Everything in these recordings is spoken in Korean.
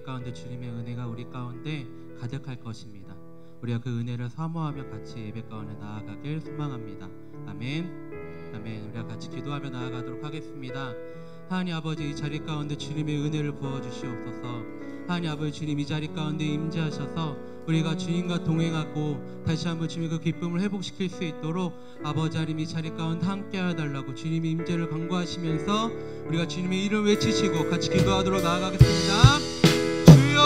가운데 주님의 은혜가 우리 가운데 가득할 것입니다. 우리가 그 은혜를 사모하며 같이 예배 가운데 나아가길 소망합니다. 아멘. 아멘. 우리가 같이 기도하며 나아가도록 하겠습니다. 하나님 아버지, 이 자리 가운데 주님의 은혜를 부어주시옵소서. 하나님 아버지, 주님 이 자리 가운데 임재하셔서 우리가 주님과 동행하고 다시 한번 주님의 그 기쁨을 회복시킬 수 있도록 아버지 하나님 이 자리 가운데 함께 하여달라고 주님의 임재를 간구하시면서 우리가 주님의 이름을 외치시고 같이 기도하도록 나아가겠습니다. 주여!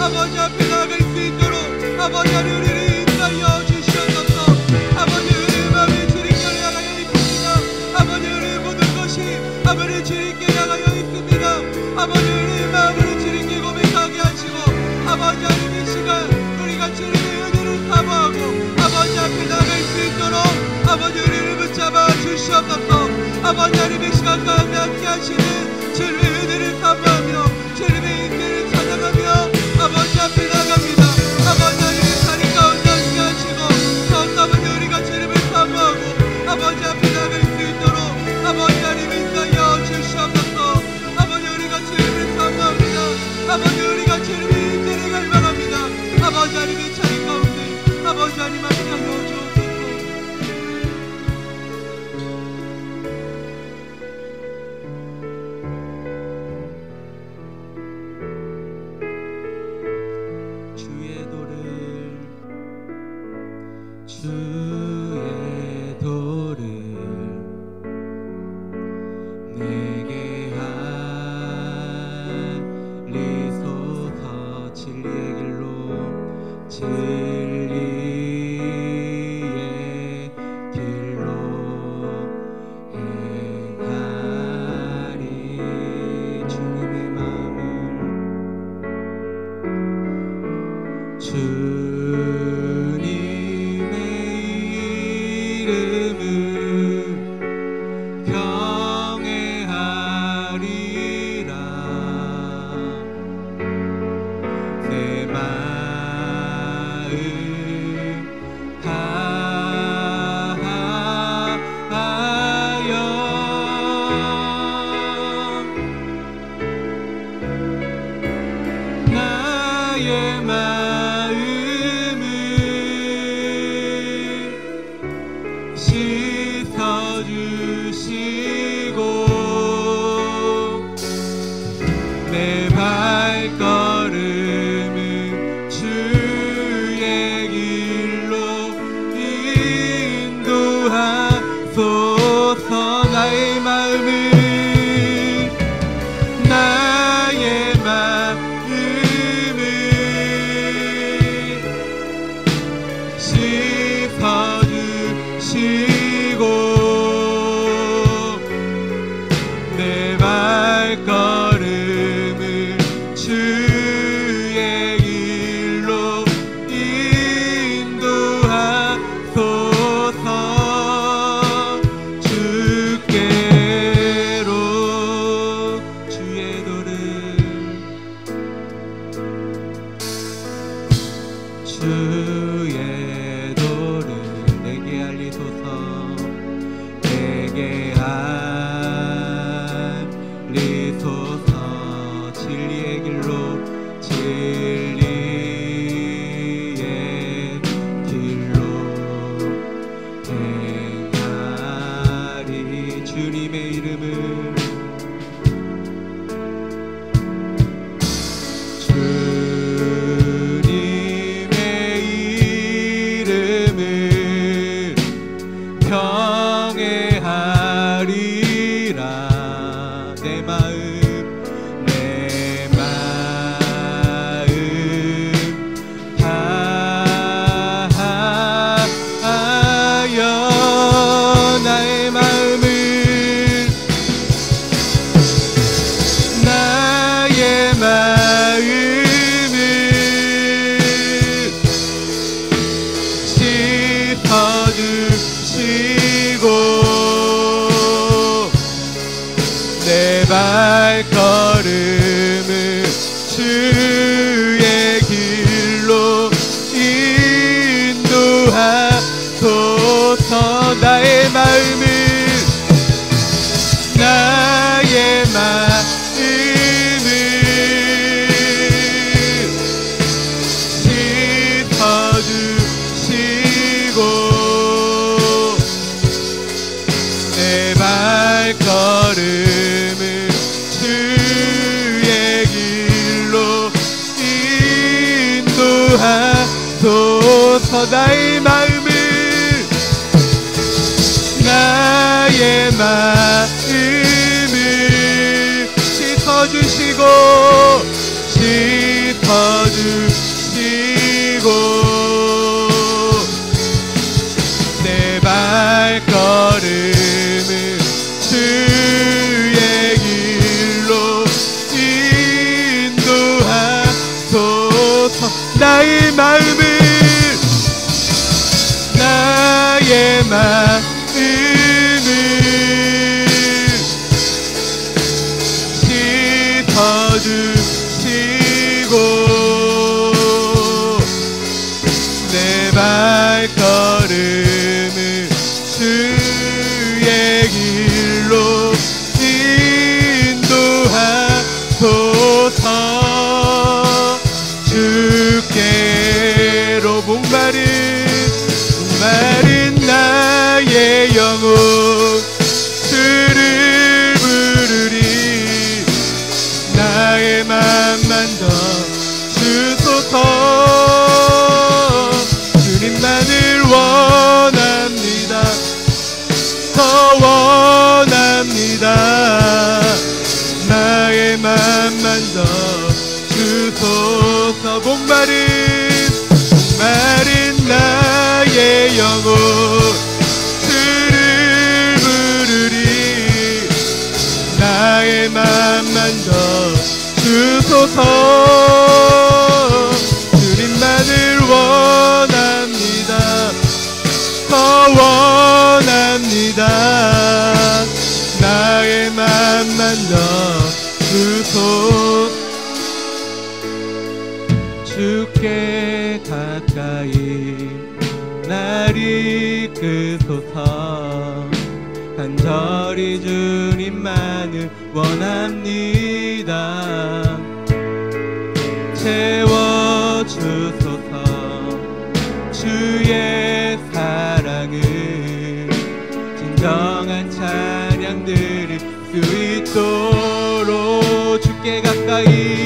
아버지 앞에 나아갈 수 있도록 아버지 하나님 우리를 인도하여 주시옵소서. 아버지 우리의 마음이 주님께 향하여 있습니다. 아버지 우리의 모든 것이 아버지 주님께 향하여 있습니다. 아버지 우리의 마음을 주님께 고백하게 하시고 아버지 하나님 이 시간 우리가 주님의 은혜를 사모하고 아버지 앞에 나아갈 수 있도록 아버지 우리를 붙잡아 주시옵소서. 아버지 하나님 이 시간 가운데 함께 하시는 주님의 은혜를 사모하며 주님의 인도를 찬양하며 아버지 앞에 나갑니다. 아버지 하나님의 자리 가운데 함께 하시고 더욱 아버지 우리가 주님을 사모하고 아버지 앞에 나갈 수 있도록 아버지 하나님 인도하여 주시옵소서. 아버지 우리가 주님을 사모합니다. 아버지 우리가 주님의 인도를 갈망합니다. 아버지 하나님의 자리 가운데 아버지 하나님 함께 하여 주옵소서. 주의 도를 내게 알리소서. 진리의 길로 진리의 길로 행하리. 주님의 마음을 평해하리라. 내 마음 발걸음을 주의 길로 인도하소서. 나의 마음을 씻어주시고 내 발걸음을 주의 길로 인도하소서. 나의 마음을 씻어주시고 내 발걸음을 주의 길로 인도하소서. 나의 마음을 씻어주시고 내 발걸음을 주의 길로 인도하소서. 주께로 목마른 나의 영혼 주를 부르리. 나의 맘만 더 주소서. 주님만을 원합니다. 더 원합니다. 나의 맘만 더 주소서. 목마른 나의 영혼 주를 부르리. 나의 맘만 더 주소서. 주님만을 원합니다. 더 원합니다. 나의 맘만 더 주소서. 주께 가까이 날 이끄소서. 간절히 주님만을 원합니다. 채워주소서. 주의 사랑을 진정한 찬양 드릴 수 있도록 주께 가까이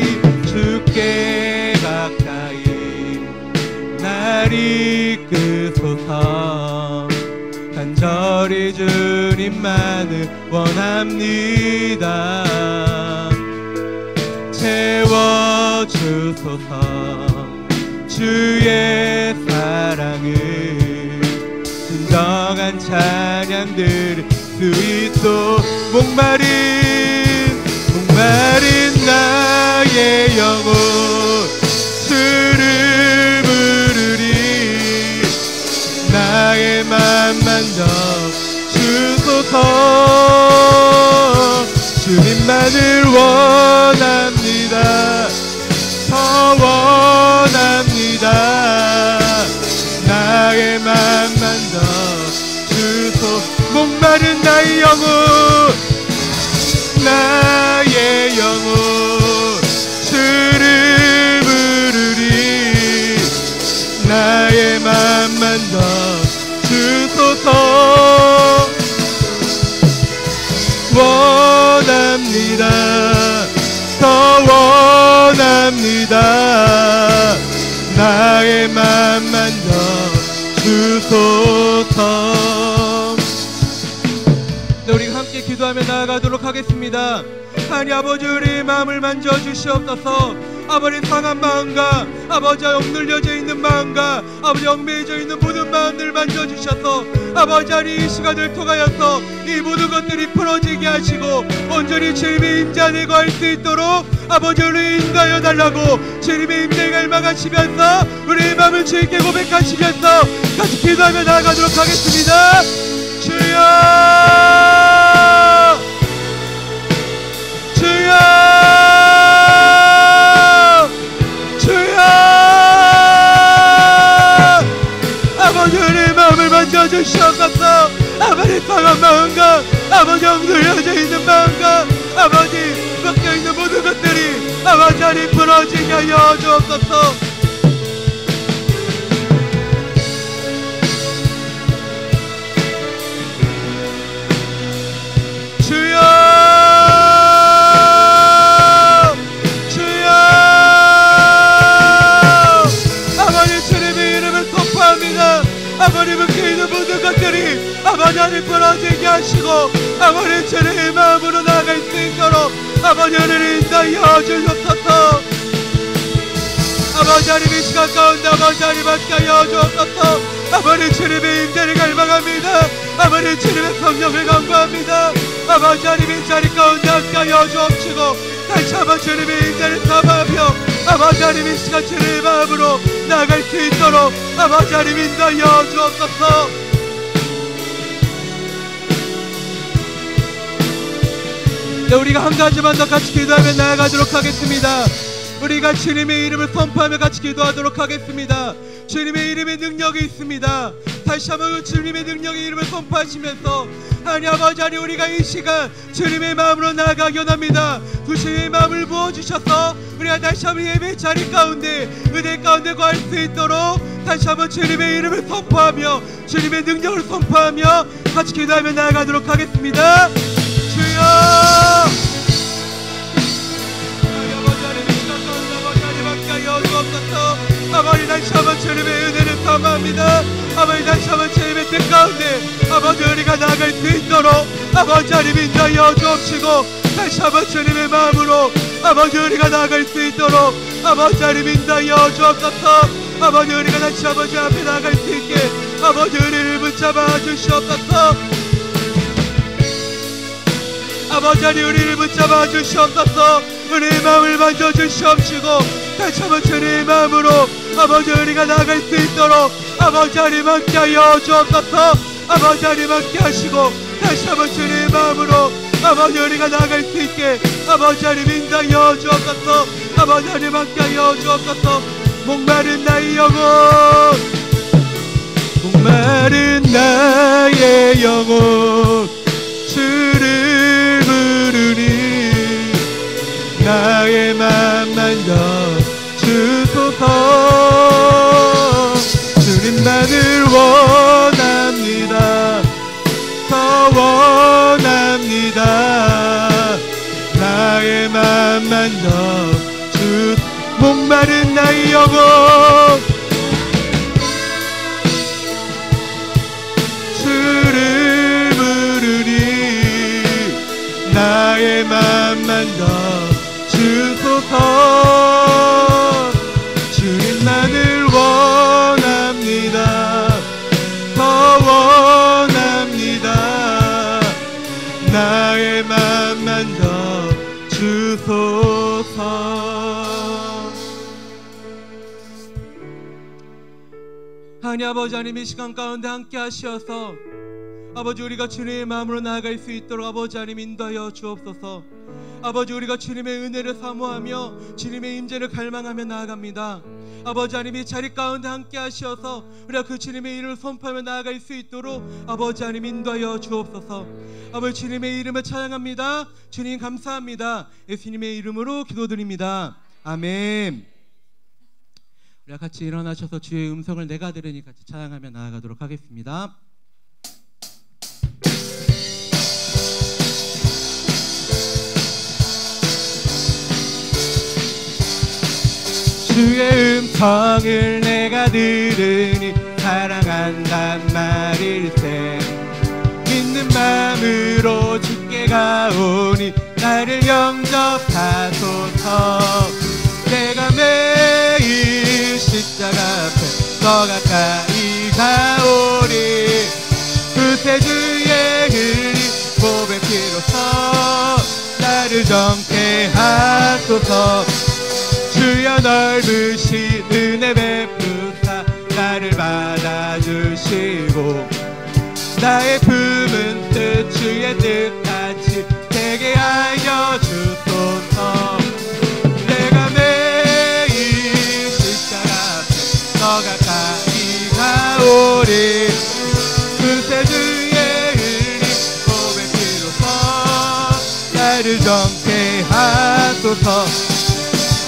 날 이끄소서. 간절히 주님만을 원합니다. 채워주소서. 주의 사랑을 진정한 찬양 드릴 수 있도록 목마른 나의 영혼 주를 부르리. 나의 맘만 더 주소서. 주님만을 원합니다. 더 원합니다. 나의 맘만 더 주소서. 목마른 나의 영혼 주를 부르리. 나의 맘만 더 주소서. 원합니다. 더 원합니다. 나의 맘만 더 주소서. 네, 우리가 함께 기도하며 나아가도록 하겠습니다. 하나님 아버지, 우리의 마음을 만져주시옵소서. 아버지, 상한 마음과 아버지 억눌려져 있는 마음과 아버지 얽매여져 있는 모든 마음들을 만져주셔서 아버지 하나님 이 시간을 통하여서 이 모든 것들이 풀어지게 하시고 온전히 주님의 임재 안에 거할 수 있도록 아버지 우리를 인도하여 달라고 주님의 임재를 갈망하시면서 우리의 마음을 주님께 고백하시면서 같이 기도하며 나아가도록 하겠습니다. 주여, 주여. 주시옵소서. 아버지 상한 마음과 아버지 엉들려져 있는 마음과 아버지 묶여있는 모든 것들이 아버지 하나님 부러지게 하여 주옵소서. 주여 주여 아버지 주님의 이름을 선포합니다. 아버지 묶여있는 모든 것들이 아버지 하나님 부러지게 하시고 아버지 주님의 마음으로 나아갈 수 있도록 아버지 하나님 인도하여 주옵소서. 아버지 하나님 이 시간 가운데 아버지 하나님 함께 하여 주옵소서. 아버지 주님의 임재를 갈망합니다. 아버지 주님의 성령을 간구합니다. 아버지 하나님 이 자리 가운데 함께 하여 주옵시고 다시 한번 주님의 임재를 사모하며 아버지 하나님 이 시간 주님의 마음으로 나아갈 수 있도록 아버지 하나님 인도하여 주옵소서. 네, 우리가 한 가지만 더 같이 기도하며 나아가도록 하겠습니다. 우리가 주님의 이름을 선포하며 같이 기도하도록 하겠습니다. 주님의 이름에 능력이 있습니다. 다시 한번 주님의 능력의 이름을 선포하시면서 하나님 아버지 하나님 우리가 이 시간 주님의 마음으로 나아가기 원합니다. 주님의 마음을 부어주셔서 우리가 다시 한번 예배 자리 가운데 은혜 가운데 거할 수 있도록 다시 한번 주님의 이름을 선포하며 주님의 능력을 선포하며 같이 기도하며 나아가도록 하겠습니다. 주여 아버지 다시 한번 주님의 은혜를 사모합니다. 아버지 다시 한번 주님의 뜻 가운데 아버지 우리가 나아갈 수 있도록 아버지 하나님 인도하여 주옵시고 다시 한번 주님의 마음으로 아버지 우리가 나아갈 수 있도록 아버지 하나님 인도하여 주옵소서. 아버지 우리가 다시 아버지 앞에 나아갈 수 있게 아버지 우리를 붙잡아 주시옵소서. 아버지 하나님 우리를 붙잡아 주시옵소서. 우리의 마음을 만져주시옵시고 다시 한번 주님의 마음으로 아버지 우리가 나아갈 수 있도록 아버지 하나님 함께하여 주옵소서. 아버지 하나님 함께하시고 다시 한번 주님의 마음으로 아버지 우리가 나아갈 수 있게 아버지 하나님 인도하여 주옵소서. 아버지 하나님 함께하여 주옵소서. 목마른 나의 영혼 목마른 나의 영혼 주를 부르니 나의 맘만 더 주소서. 주님만을 원합니다. 더 원합니다. 나의 맘만 더 주 목마른 나의 영혼 주를 부르니 나의 맘만 더 주소서. 주님만을 원합니다. 더 원합니다. 나의 맘만 더 주소서. 하나님 아버지 하나님 이 시간 가운데 함께 하시어서 아버지 우리가 주님의 마음으로 나아갈 수 있도록 아버지 하나님 인도하여 주옵소서. 아버지 우리가 주님의 은혜를 사모하며 주님의 임재를 갈망하며 나아갑니다. 아버지 하나님 이 자리 가운데 함께 하시어서 우리가 그 주님의 이름을 선포하며 나아갈 수 있도록 아버지 하나님 인도하여 주옵소서. 아버지 주님의 이름을 찬양합니다. 주님 감사합니다. 예수님의 이름으로 기도드립니다. 아멘. 우리가 같이 일어나셔서 주의 음성을 내가 들으니 같이 찬양하며 나아가도록 하겠습니다. 주의 음성을 내가 들으니 사랑한단 말일세. 믿는 마음으로 주께 가오니 나를 영접하소서. 내가 매일 십자가 앞에 더 가까이 가오리. 구세주의 흘린 보배 피로써 나를 정케 하소서. 주여 넓으신 은혜 베푸사 나를 받아주시고 나의 품은 뜻 주의 뜻같이 되게 하여 주소서. 내가 매일 십자가 앞에 더 가까이 가오리. 하소서.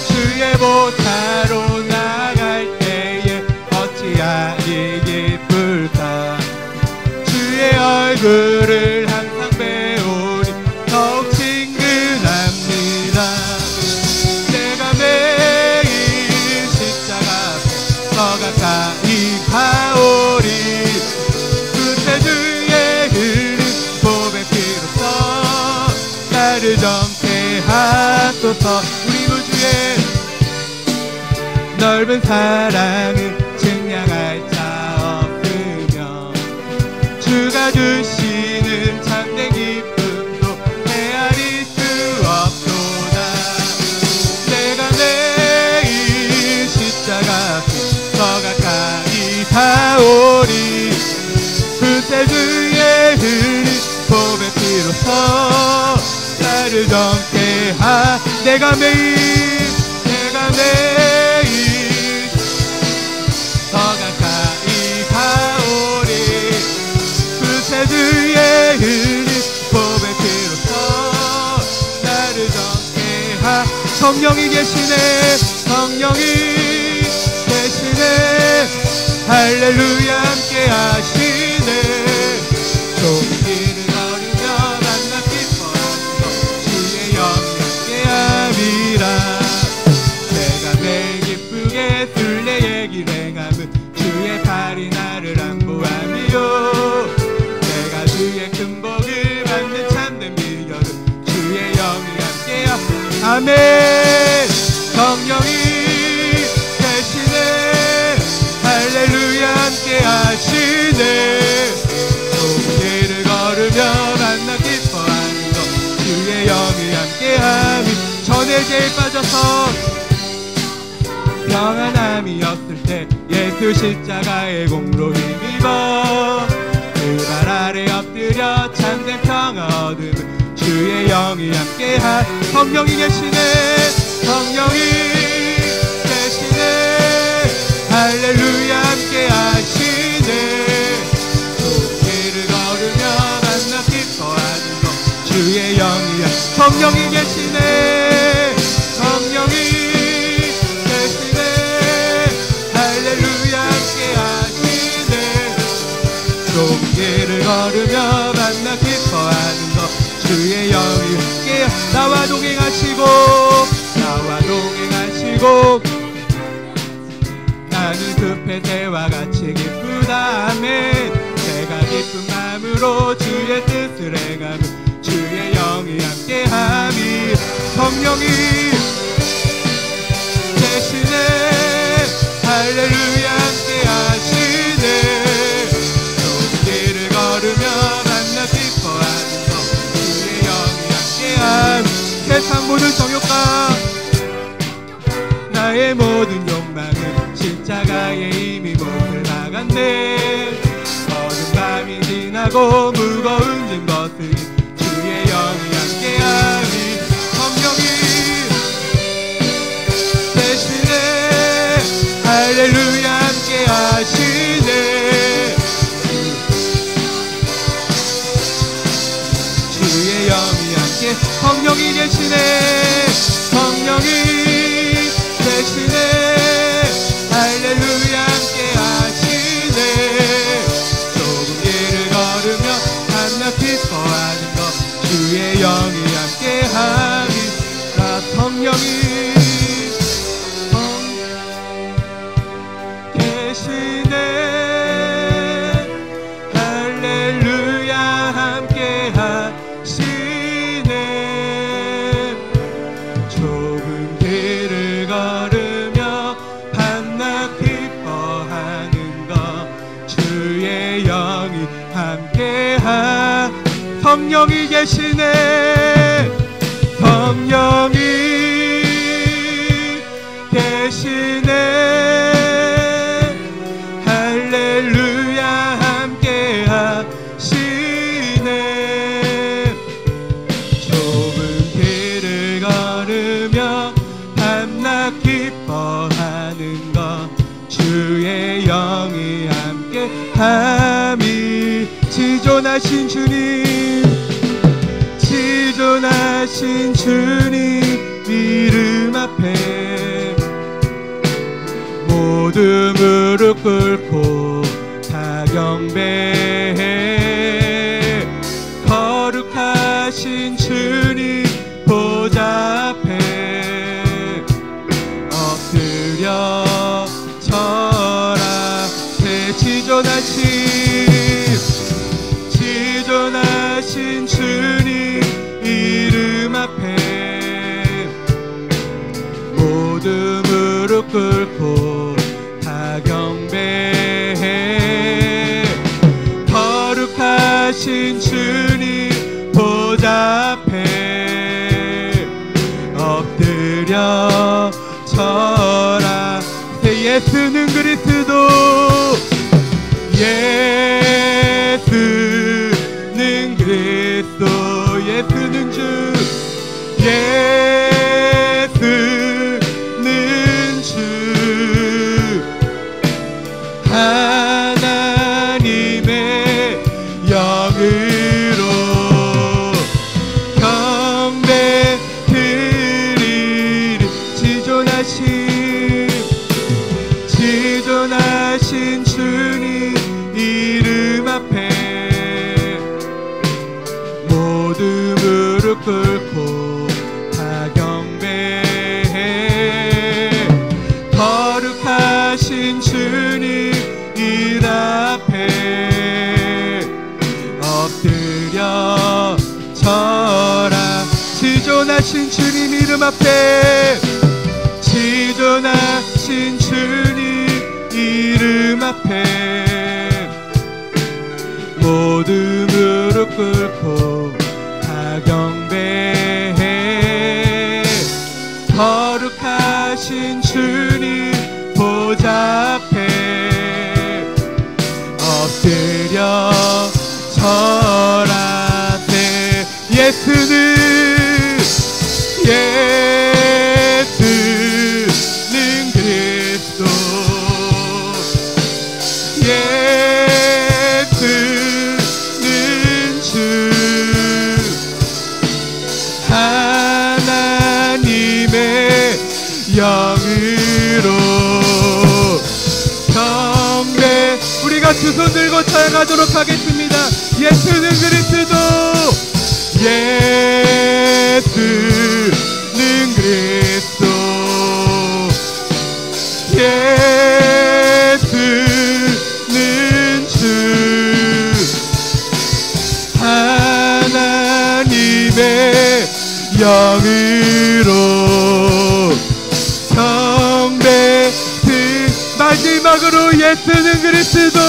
주의 보좌로 나갈 때에 어찌하니 기쁠까. 주의 얼굴을 항상 배우니 더욱 친근합니다. 내가 매일 십자가 더 가까이 가오리. 구세주의 흐린 보배 피로써 나를 정케 하소서. 우리 구주의 넓은 사랑은 증량할 자 없으며 주가 주시는 참된 기쁨도 헤아릴 수 없도다. 내가 매일 십자가 더 가까이 가오리. 구세주의 흐린 보배 피로써 나를 정케 하. 내가 매일 더 가까이 가오리. 구세주의 흐린 보배 피로써 나를 정케 하. 성령이 계시네. 성령이 계시네. 할렐루야 함께 하시네. 좁은 길을 걸으며 만나 기뻐하면서 주의 영이 함께 함이라. 내가 매일 기쁘게 술래의 길 행함은 주의 팔이 나를 안보함이요. 내가 주의 큰 복을 받는 참된 비결은 주의 영이 함께하. 아멘. 성령이 계시네. 할렐루야 함께 하시네. 좁은 길을 걸으며 만나 기뻐하는 것 주의 영이 함께함이. 전에 제일 빠져서 평안함이었을 때 예수 십자가의 공로 힘입어 그 발 아래 엎드려 참된 평화 얻음은 주의 영이 함께하. 성령이 계시네. 성령이 계시네. 할렐루야 함께 하시네. 좁은 길을 걸으며 만나 기뻐하는 것 주의 영이. 성령이 계시네. 성령이 계시네. 할렐루야 함께 하시네. 좁은 길을 걸으며 만나 기뻐하는 것 주의 영이 함께. 나와 동행하시고 나는 숲의 새와 같이 기쁘다. 아멘. 내가 기쁜 마음으로 주의 뜻을 행하면 주의 영이 함께함이. 성령이 계시네. 할렐루야 함께 하시네. 좁은 길을 걸으며 만나 기뻐하는 것 주의 영이 함께함. 세상 모든 정욕과 나의 모든 욕망은 십자가에 이미 못을 박았네. 어두운 밤이 지나고 무거운 짐 벗으니 주의 영이 함께하니. 성령이 계시네. 할렐루야 함께 하시네. 주의 영이 함께. 성령이 계시네. 성령이 계시네. 할렐루야 함께 하시네. 좁은 길을 걸으며 만나 기뻐하는 것 주의 영이 함께 하니. 나 성령이 계시네. 할렐루야 함께 하시네. 좁은 길을 걸으며 만나 기뻐하는 것 주의 영이 함께하. 성령이 계시네. 성령이 계시네. 할렐루야 함께 하시네. 좁은 길을 걸으며 밤낮 기뻐하는 것 주의 영이 함께 함이. 지존하신 주님, 지존하신 주님 무릎 꿇고 다 경배해. 거룩하신 주님 보좌 앞에 엎드려 절하. 지존하신 주님 이름 앞에 모두 무릎 꿇고 다 경배해. 거룩하신 주님 보좌 앞에 엎드려 절하. 예수는 그리스도, 예수는 그리스도, 예수는 주, 예수는 주. 하나님의 영으로 경배 드리리. 지존하신 주님 이름 앞에 모두 무릎 꿇고 다 경배해. 거룩하신 주님 이름 앞에 엎드려 절하. 지존하신 주님 이름 앞에, 지존하신 주님 이름 앞에 모두 무릎 꿇고 다 경배해. 거룩하신 주님 보좌 앞에 엎드려 절하세. 예수는 그리스도, 예수는 주. 하나님의 영으로 경배. 우리가 두 손 들고 찬양하도록 하겠습니다. 예수는 그리스도, 예수는 그리스도, 예수는 주. 하나님의 영으로 경배. 마지막으로 예수는 그리스도,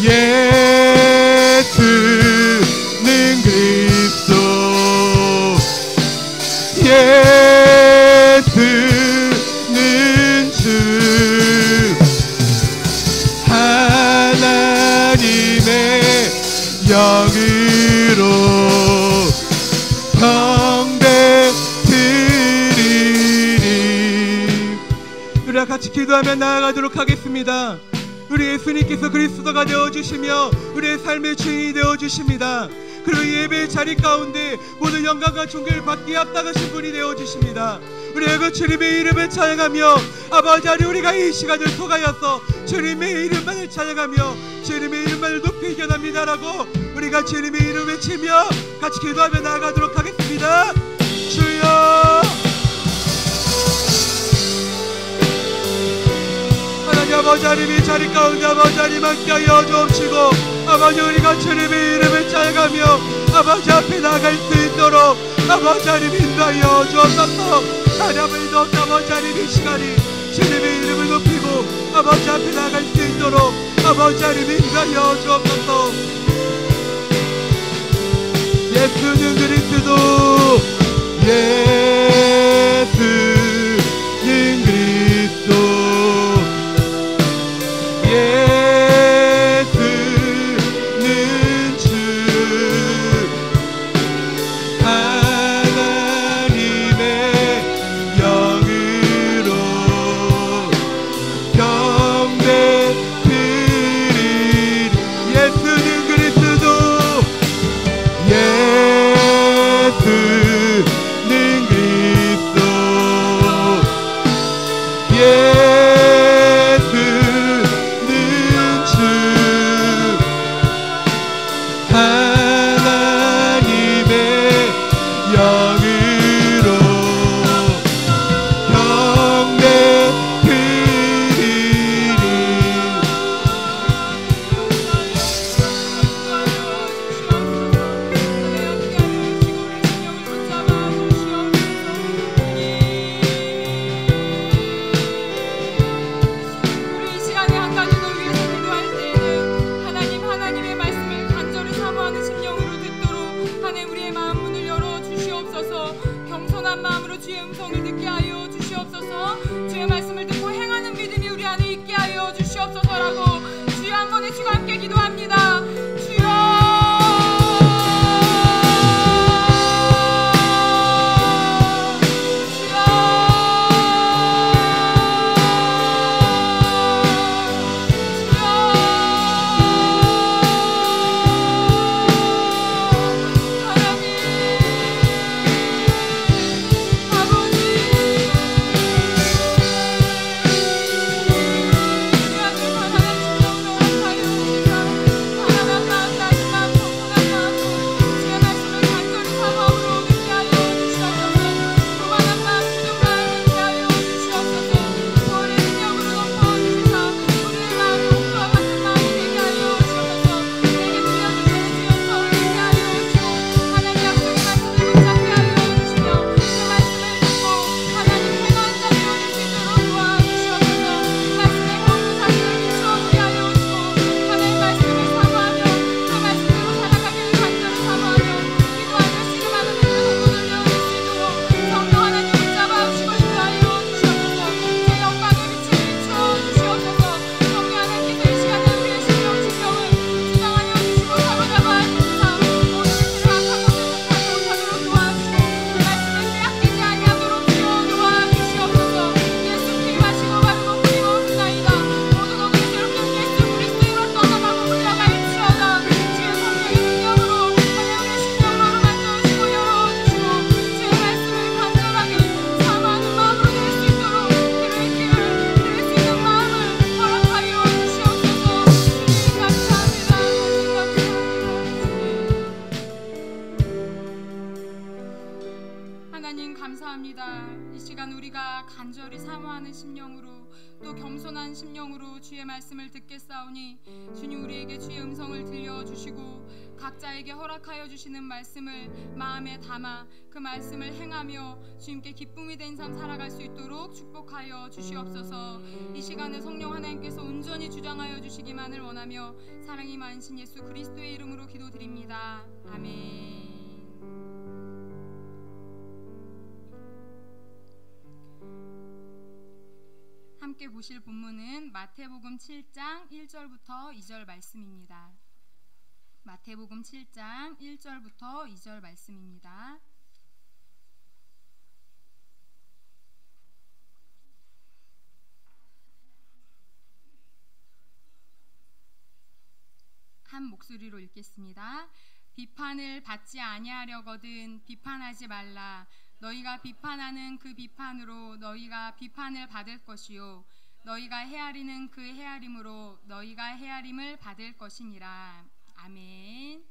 예수는 그리스도, 예수는 주. 하나님의 영으로 경배 드리리. 우리가 같이 기도하며 나아가도록 하겠습니다. 우리 예수님께서 그리스도가 되어주시며 우리의 삶의 주인이 되어주십니다. 그리고 예배의 자리 가운데 모든 영광과 존귀를 받기에 합당하신 분이 되어주십니다. 우리가 그 주님의 이름을 찬양하며, 아버지 하나님, 우리가 이 시간을 통하여서 주님의 이름만을 찬양하며 주님의 이름만을 높이 이겨납니다라고 우리가 주님의 이름을 외치며 같이 기도하며 나아가도록 하겠습니다. 주여, 하나님 아버지 하나님, 이 자리 가운데 아버지 하나님 함께하여 주옵시고, 아버지 우리가 주님의 이름을 찬양하며 아버지 앞에 나갈 수 있도록 아버지 하나님 인도하여 주옵소서. 하나님의 높은 아버지 하나님, 이 시간이 주님의 이름을 높이고 아버지 앞에 나갈 수 있도록 아버지 하나님 인도하여 주옵소서. 예수는 그리스도, 예수는 그리스도, 예수는 주. 하나님의 영으로 경배 드리리. 예수는 그리스도, 예수 귀로 주의 음성을 듣게 하여 주시옵소서. 주의 말씀을 듣고 행하는 믿음이 우리 안에 있게 하여 주시옵소서라고 주여 한 번에 주와 함께 기도합니다. 주여 간절히 사모하는 심령으로 또 겸손한 심령으로 주의 말씀을 듣겠사오니 주님 우리에게 주의 음성을 들려주시고 각자에게 허락하여 주시는 말씀을 마음에 담아 그 말씀을 행하며 주님께 기쁨이 된 삶 살아갈 수 있도록 축복하여 주시옵소서. 이 시간에 성령 하나님께서 온전히 주장하여 주시기만을 원하며 사랑이 많으신 예수 그리스도의 이름으로 기도드립니다. 아멘. 함께 보실 본문은 마태복음 7장 1절부터 2절 말씀입니다. 마태복음 7장 1절부터 2절 말씀입니다. 한 목소리로 읽겠습니다. 비판을 받지 아니하려거든 비판하지 말라. 너희가 비판하는 그 비판으로 너희가 비판을 받을 것이요 너희가 헤아리는 그 헤아림으로 너희가 헤아림을 받을 것이니라. 아멘.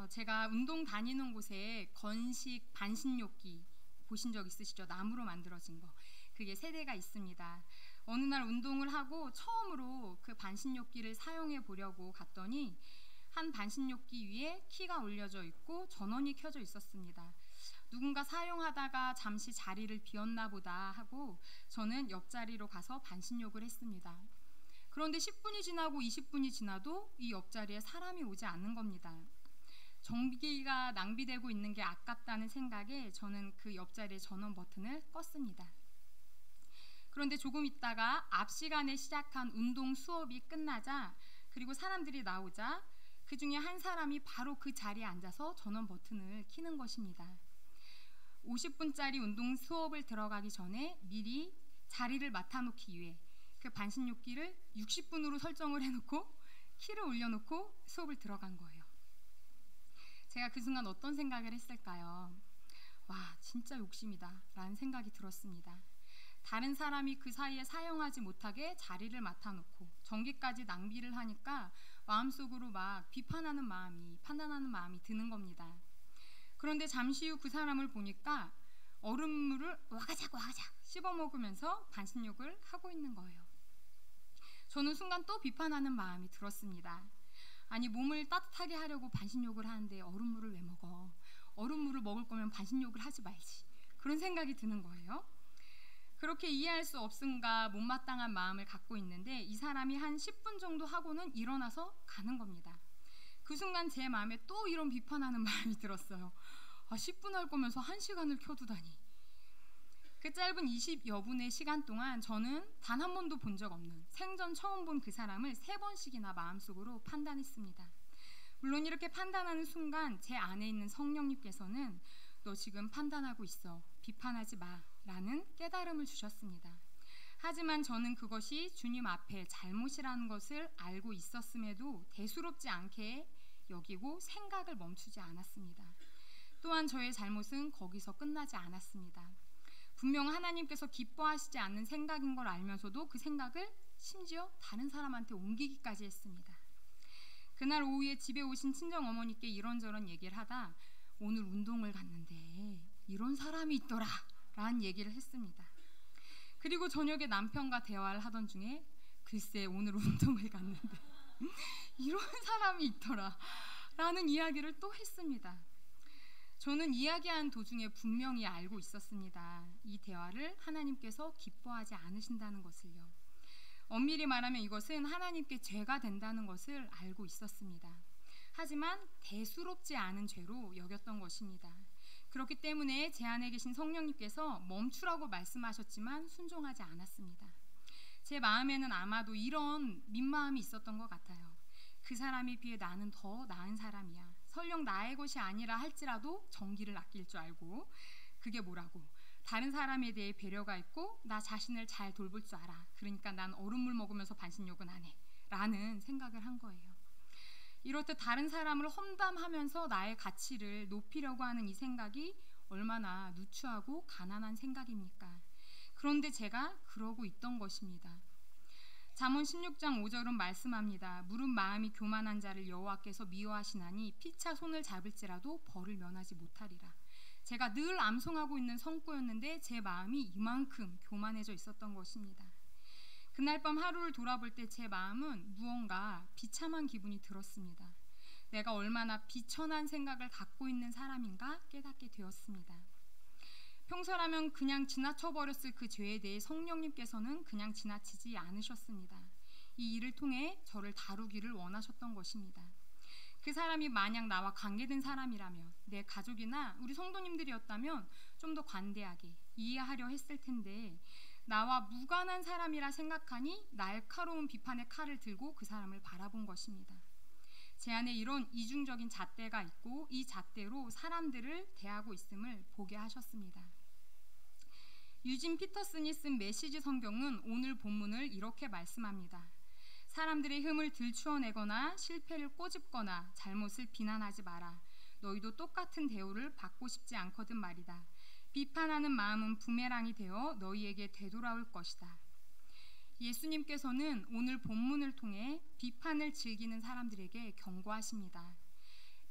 제가 운동 다니는 곳에 건식 반신욕기 보신 적 있으시죠? 나무로 만들어진 거. 그게 세 대가 있습니다. 어느 날 운동을 하고 처음으로 그 반신욕기를 사용해 보려고 갔더니 한 반신욕기 위에 키가 올려져 있고 전원이 켜져 있었습니다. 누군가 사용하다가 잠시 자리를 비웠나 보다 하고 저는 옆자리로 가서 반신욕을 했습니다. 그런데 10분이 지나고 20분이 지나도 이 옆자리에 사람이 오지 않는 겁니다. 전기가 낭비되고 있는 게 아깝다는 생각에 저는 그 옆자리의 전원 버튼을 껐습니다. 그런데 조금 있다가 앞 시간에 시작한 운동 수업이 끝나자 그리고 사람들이 나오자 그 중에 한 사람이 바로 그 자리에 앉아서 전원 버튼을 켜는 것입니다. 50분짜리 운동 수업을 들어가기 전에 미리 자리를 맡아놓기 위해 그 반신욕기를 60분으로 설정을 해놓고 키를 올려놓고 수업을 들어간 거예요. 제가 그 순간 어떤 생각을 했을까요? 와, 진짜 욕심이다 라는 생각이 들었습니다. 다른 사람이 그 사이에 사용하지 못하게 자리를 맡아놓고 전기까지 낭비를 하니까 마음속으로 막 비판하는 마음이, 판단하는 마음이 드는 겁니다. 그런데 잠시 후 그 사람을 보니까 얼음물을 와가작 씹어먹으면서 반신욕을 하고 있는 거예요. 저는 순간 또 비판하는 마음이 들었습니다. 아니, 몸을 따뜻하게 하려고 반신욕을 하는데 얼음물을 왜 먹어? 얼음물을 먹을 거면 반신욕을 하지 말지. 그런 생각이 드는 거예요. 그렇게 이해할 수 없음과 못마땅한 마음을 갖고 있는데 이 사람이 한 10분 정도 하고는 일어나서 가는 겁니다. 그 순간 제 마음에 또 이런 비판하는 마음이 들었어요. 10분 할 거면서 1시간을 켜두다니. 그 짧은 20여 분의 시간 동안 저는 단 한 번도 본 적 없는, 생전 처음 본 그 사람을 3번씩이나 마음속으로 판단했습니다. 물론 이렇게 판단하는 순간 제 안에 있는 성령님께서는 너 지금 판단하고 있어, 비판하지 마 라는 깨달음을 주셨습니다. 하지만 저는 그것이 주님 앞에 잘못이라는 것을 알고 있었음에도 대수롭지 않게 여기고 생각을 멈추지 않았습니다. 또한 저의 잘못은 거기서 끝나지 않았습니다. 분명 하나님께서 기뻐하시지 않는 생각인 걸 알면서도 그 생각을 심지어 다른 사람한테 옮기기까지 했습니다. 그날 오후에 집에 오신 친정어머니께 이런저런 얘기를 하다 오늘 운동을 갔는데 이런 사람이 있더라 라는 얘기를 했습니다. 그리고 저녁에 남편과 대화를 하던 중에 글쎄 오늘 운동을 갔는데 이런 사람이 있더라 라는 이야기를 또 했습니다. 저는 이야기한 도중에 분명히 알고 있었습니다. 이 대화를 하나님께서 기뻐하지 않으신다는 것을요. 엄밀히 말하면 이것은 하나님께 죄가 된다는 것을 알고 있었습니다. 하지만 대수롭지 않은 죄로 여겼던 것입니다. 그렇기 때문에 제 안에 계신 성령님께서 멈추라고 말씀하셨지만 순종하지 않았습니다. 제 마음에는 아마도 이런 민마음이 있었던 것 같아요. 그 사람에 비해 나는 더 나은 사람이야. 설령 나의 것이 아니라 할지라도 정기를 아낄 줄 알고, 그게 뭐라고? 다른 사람에 대해 배려가 있고 나 자신을 잘 돌볼 줄 알아. 그러니까 난 얼음물 먹으면서 반신욕은 안 해 라는 생각을 한 거예요. 이렇듯 다른 사람을 험담하면서 나의 가치를 높이려고 하는 이 생각이 얼마나 누추하고 가난한 생각입니까? 그런데 제가 그러고 있던 것입니다. 잠언 16장 5절은 말씀합니다. 무릇 마음이 교만한 자를 여호와께서 미워하시나니 피차 손을 잡을지라도 벌을 면하지 못하리라. 제가 늘 암송하고 있는 성구였는데 제 마음이 이만큼 교만해져 있었던 것입니다. 그날 밤 하루를 돌아볼 때 제 마음은 무언가 비참한 기분이 들었습니다. 내가 얼마나 비천한 생각을 갖고 있는 사람인가 깨닫게 되었습니다. 평소라면 그냥 지나쳐버렸을 그 죄에 대해 성령님께서는 그냥 지나치지 않으셨습니다. 이 일을 통해 저를 다루기를 원하셨던 것입니다. 그 사람이 만약 나와 관계된 사람이라면, 내 가족이나 우리 성도님들이었다면 좀 더 관대하게 이해하려 했을 텐데 나와 무관한 사람이라 생각하니 날카로운 비판의 칼을 들고 그 사람을 바라본 것입니다. 제 안에 이런 이중적인 잣대가 있고 이 잣대로 사람들을 대하고 있음을 보게 하셨습니다. 유진 피터슨이 쓴 메시지 성경은 오늘 본문을 이렇게 말씀합니다. 사람들의 흠을 들추어내거나 실패를 꼬집거나 잘못을 비난하지 마라. 너희도 똑같은 대우를 받고 싶지 않거든 말이다. 비판하는 마음은 부메랑이 되어 너희에게 되돌아올 것이다. 예수님께서는 오늘 본문을 통해 비판을 즐기는 사람들에게 경고하십니다.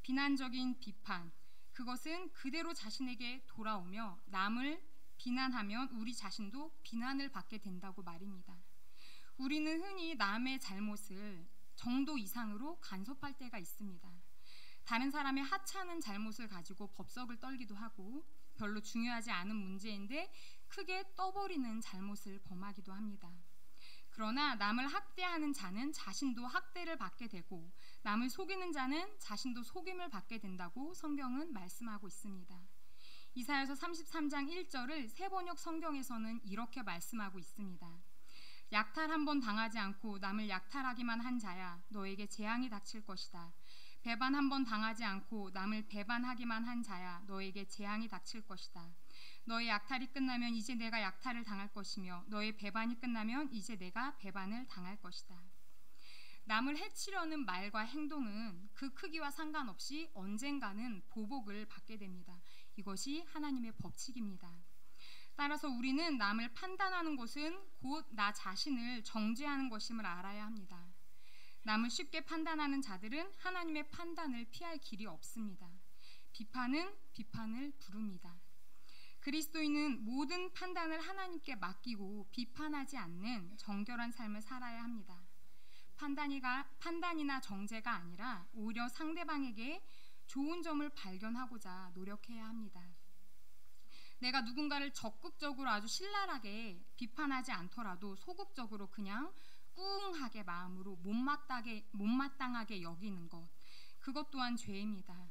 비난적인 비판, 그것은 그대로 자신에게 돌아오며 남을 비난하면 우리 자신도 비난을 받게 된다고 말입니다. 우리는 흔히 남의 잘못을 정도 이상으로 간섭할 때가 있습니다. 다른 사람의 하찮은 잘못을 가지고 법석을 떨기도 하고 별로 중요하지 않은 문제인데 크게 떠버리는 잘못을 범하기도 합니다. 그러나 남을 학대하는 자는 자신도 학대를 받게 되고 남을 속이는 자는 자신도 속임을 받게 된다고 성경은 말씀하고 있습니다. 이사야서 33장 1절을 새번역 성경에서는 이렇게 말씀하고 있습니다. 약탈 한 번 당하지 않고 남을 약탈하기만 한 자야, 너에게 재앙이 닥칠 것이다. 배반 한 번 당하지 않고 남을 배반하기만 한 자야, 너에게 재앙이 닥칠 것이다. 너의 약탈이 끝나면 이제 내가 약탈을 당할 것이며 너의 배반이 끝나면 이제 내가 배반을 당할 것이다. 남을 해치려는 말과 행동은 그 크기와 상관없이 언젠가는 보복을 받게 됩니다. 이것이 하나님의 법칙입니다. 따라서 우리는 남을 판단하는 것은 곧 나 자신을 정죄하는 것임을 알아야 합니다. 남을 쉽게 판단하는 자들은 하나님의 판단을 피할 길이 없습니다. 비판은 비판을 부릅니다. 그리스도인은 모든 판단을 하나님께 맡기고 비판하지 않는 정결한 삶을 살아야 합니다. 판단이나 정죄가 아니라 오히려 상대방에게 좋은 점을 발견하고자 노력해야 합니다. 내가 누군가를 적극적으로 아주 신랄하게 비판하지 않더라도 소극적으로 그냥 꿍하게 마음으로 못마땅하게 여기는 것, 그것 또한 죄입니다.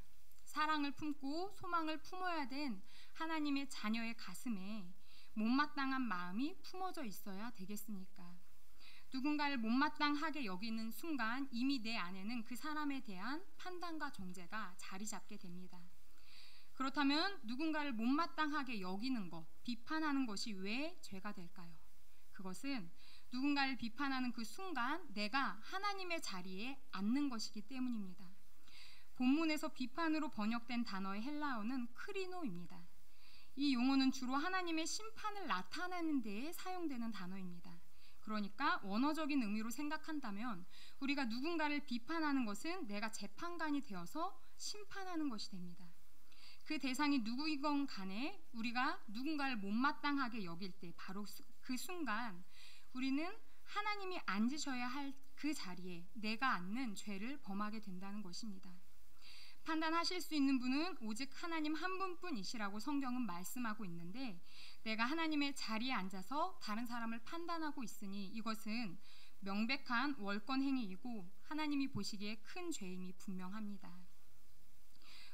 사랑을 품고 소망을 품어야 된 하나님의 자녀의 가슴에 못마땅한 마음이 품어져 있어야 되겠습니까? 누군가를 못마땅하게 여기는 순간 이미 내 안에는 그 사람에 대한 판단과 정죄가 자리 잡게 됩니다. 그렇다면 누군가를 못마땅하게 여기는 것, 비판하는 것이 왜 죄가 될까요? 그것은 누군가를 비판하는 그 순간 내가 하나님의 자리에 앉는 것이기 때문입니다. 본문에서 비판으로 번역된 단어의 헬라어는 크리노입니다. 이 용어는 주로 하나님의 심판을 나타내는 데에 사용되는 단어입니다. 그러니까 원어적인 의미로 생각한다면 우리가 누군가를 비판하는 것은 내가 재판관이 되어서 심판하는 것이 됩니다. 그 대상이 누구이건 간에 우리가 누군가를 못마땅하게 여길 때 바로 그 순간 우리는 하나님이 앉으셔야 할 그 자리에 내가 앉는 죄를 범하게 된다는 것입니다. 판단하실 수 있는 분은 오직 하나님 한 분뿐이시라고 성경은 말씀하고 있는데 내가 하나님의 자리에 앉아서 다른 사람을 판단하고 있으니 이것은 명백한 월권 행위이고 하나님이 보시기에 큰 죄임이 분명합니다.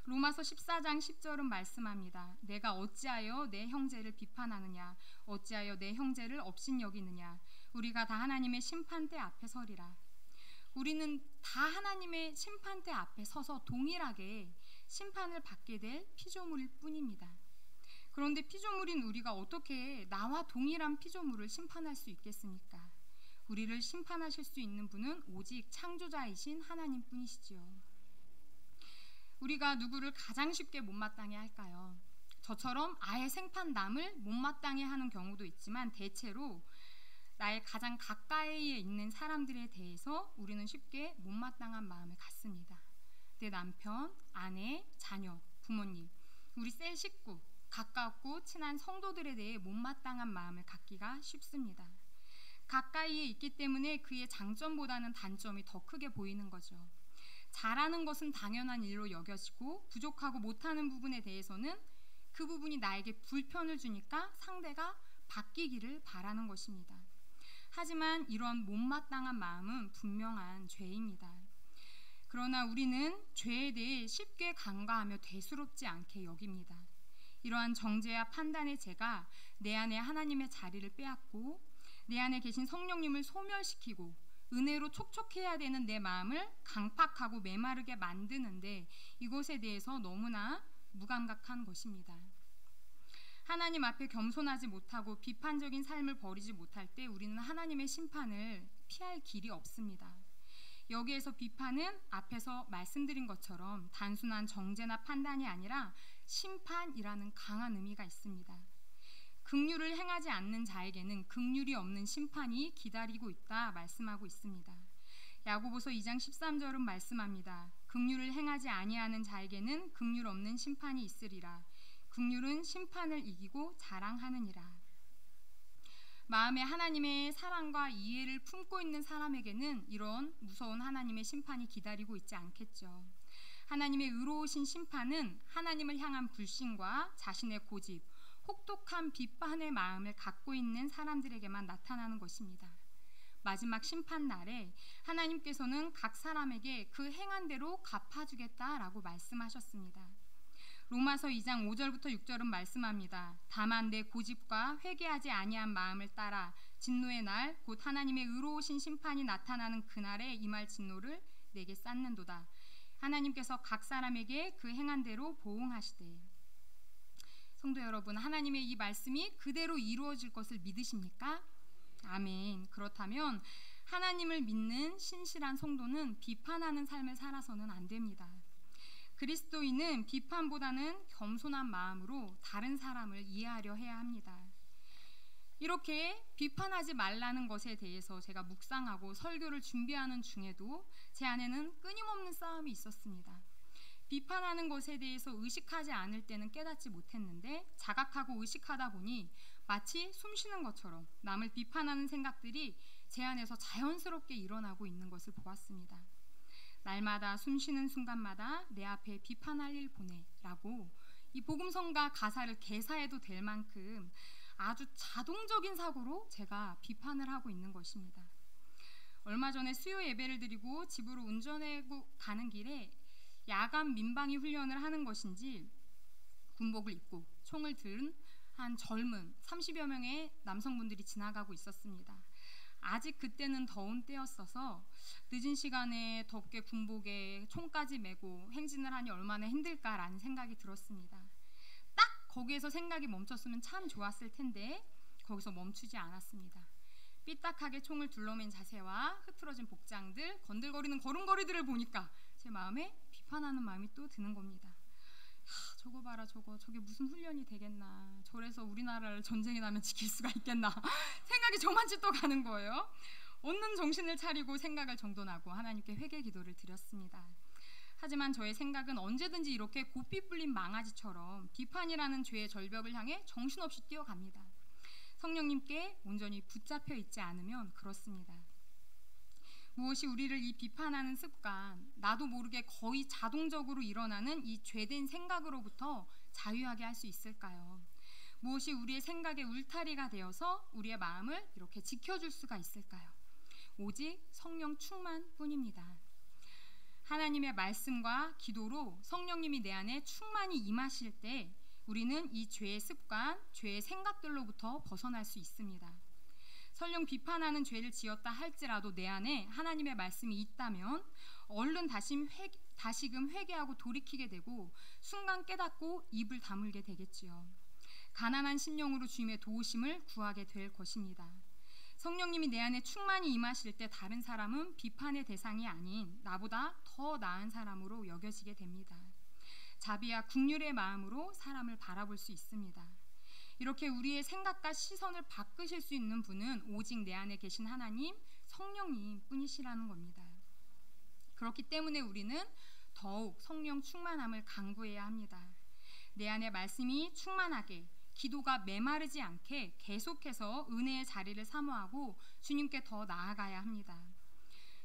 로마서 14장 10절은 말씀합니다. 내가 어찌하여 내 형제를 비판하느냐 어찌하여 내 형제를 업신여기느냐 우리가 다 하나님의 심판대 앞에 서리라. 우리는 다 하나님의 심판대 앞에 서서 동일하게 심판을 받게 될 피조물일 뿐입니다. 그런데 피조물인 우리가 어떻게 나와 동일한 피조물을 심판할 수 있겠습니까? 우리를 심판하실 수 있는 분은 오직 창조자이신 하나님뿐이시지요. 우리가 누구를 가장 쉽게 못마땅해 할까요? 저처럼 아예 생판남을 못마땅해 하는 경우도 있지만 대체로 나의 가장 가까이에 있는 사람들에 대해서 우리는 쉽게 못마땅한 마음을 갖습니다. 내 남편, 아내, 자녀, 부모님, 우리 셀 식구, 가깝고 친한 성도들에 대해 못마땅한 마음을 갖기가 쉽습니다. 가까이에 있기 때문에 그의 장점보다는 단점이 더 크게 보이는 거죠. 잘하는 것은 당연한 일로 여겨지고 부족하고 못하는 부분에 대해서는 그 부분이 나에게 불편을 주니까 상대가 바뀌기를 바라는 것입니다. 하지만 이런 못마땅한 마음은 분명한 죄입니다. 그러나 우리는 죄에 대해 쉽게 간과하며 대수롭지 않게 여깁니다. 이러한 정죄와 판단의 죄가 내 안에 하나님의 자리를 빼앗고 내 안에 계신 성령님을 소멸시키고 은혜로 촉촉해야 되는 내 마음을 강팍하고 메마르게 만드는데 이것에 대해서 너무나 무감각한 것입니다. 하나님 앞에 겸손하지 못하고 비판적인 삶을 버리지 못할 때 우리는 하나님의 심판을 피할 길이 없습니다. 여기에서 비판은 앞에서 말씀드린 것처럼 단순한 정죄나 판단이 아니라 심판이라는 강한 의미가 있습니다. 긍휼을 행하지 않는 자에게는 긍휼이 없는 심판이 기다리고 있다 말씀하고 있습니다. 야고보서 2장 13절은 말씀합니다. 긍휼을 행하지 아니하는 자에게는 긍휼 없는 심판이 있으리라. 긍휼은 심판을 이기고 자랑하느니라. 마음에 하나님의 사랑과 이해를 품고 있는 사람에게는 이런 무서운 하나님의 심판이 기다리고 있지 않겠죠. 하나님의 의로우신 심판은 하나님을 향한 불신과 자신의 고집, 혹독한 비판의 마음을 갖고 있는 사람들에게만 나타나는 것입니다. 마지막 심판 날에 하나님께서는 각 사람에게 그 행한 대로 갚아주겠다라고 말씀하셨습니다. 로마서 2장 5절부터 6절은 말씀합니다. 다만 내 고집과 회개하지 아니한 마음을 따라 진노의 날 곧 하나님의 의로우신 심판이 나타나는 그날에 임할 진노를 내게 쌓는도다. 하나님께서 각 사람에게 그 행한 대로 보응하시되. 성도 여러분, 하나님의 이 말씀이 그대로 이루어질 것을 믿으십니까? 아멘. 그렇다면 하나님을 믿는 신실한 성도는 비판하는 삶을 살아서는 안 됩니다. 그리스도인은 비판보다는 겸손한 마음으로 다른 사람을 이해하려 해야 합니다. 이렇게 비판하지 말라는 것에 대해서 제가 묵상하고 설교를 준비하는 중에도 제 안에는 끊임없는 싸움이 있었습니다. 비판하는 것에 대해서 의식하지 않을 때는 깨닫지 못했는데 자각하고 의식하다 보니 마치 숨쉬는 것처럼 남을 비판하는 생각들이 제 안에서 자연스럽게 일어나고 있는 것을 보았습니다. 날마다 숨쉬는 순간마다 내 앞에 비판할 일 보내라고 이 복음성가 가사를 개사해도 될 만큼 아주 자동적인 사고로 제가 비판을 하고 있는 것입니다. 얼마 전에 수요 예배를 드리고 집으로 운전하고 가는 길에 야간 민방위 훈련을 하는 것인지 군복을 입고 총을 든 한 젊은 30여 명의 남성분들이 지나가고 있었습니다. 아직 그때는 더운 때였어서 늦은 시간에 덥게 군복에 총까지 메고 행진을 하니 얼마나 힘들까라는 생각이 들었습니다. 딱 거기에서 생각이 멈췄으면 참 좋았을 텐데 거기서 멈추지 않았습니다. 삐딱하게 총을 둘러맨 자세와 흐트러진 복장들, 건들거리는 걸음걸이들을 보니까 제 마음에 비판하는 마음이 또 드는 겁니다. 저거 봐라, 저게 무슨 훈련이 되겠나, 저래서 우리나라를 전쟁이 나면 지킬 수가 있겠나 생각이 저만치 또 가는 거예요. 얻는 정신을 차리고 생각을 정돈하고 하나님께 회개 기도를 드렸습니다. 하지만 저의 생각은 언제든지 이렇게 고삐 뿔린 망아지처럼 비판이라는 죄의 절벽을 향해 정신없이 뛰어갑니다. 성령님께 온전히 붙잡혀 있지 않으면 그렇습니다. 무엇이 우리를 이 비판하는 습관, 나도 모르게 거의 자동적으로 일어나는 이 죄된 생각으로부터 자유하게 할 수 있을까요? 무엇이 우리의 생각의 울타리가 되어서 우리의 마음을 이렇게 지켜줄 수가 있을까요? 오직 성령 충만뿐입니다. 하나님의 말씀과 기도로 성령님이 내 안에 충만히 임하실 때 우리는 이 죄의 습관, 죄의 생각들로부터 벗어날 수 있습니다. 설령 비판하는 죄를 지었다 할지라도 내 안에 하나님의 말씀이 있다면 얼른 다시금 회개하고 돌이키게 되고 순간 깨닫고 입을 다물게 되겠지요. 가난한 심령으로 주님의 도우심을 구하게 될 것입니다. 성령님이 내 안에 충만히 임하실 때 다른 사람은 비판의 대상이 아닌 나보다 더 나은 사람으로 여겨지게 됩니다. 자비와 긍휼의 마음으로 사람을 바라볼 수 있습니다. 이렇게 우리의 생각과 시선을 바꾸실 수 있는 분은 오직 내 안에 계신 하나님, 성령님 뿐이시라는 겁니다. 그렇기 때문에 우리는 더욱 성령 충만함을 강구해야 합니다. 내 안에 말씀이 충만하게, 기도가 메마르지 않게 계속해서 은혜의 자리를 사모하고 주님께 더 나아가야 합니다.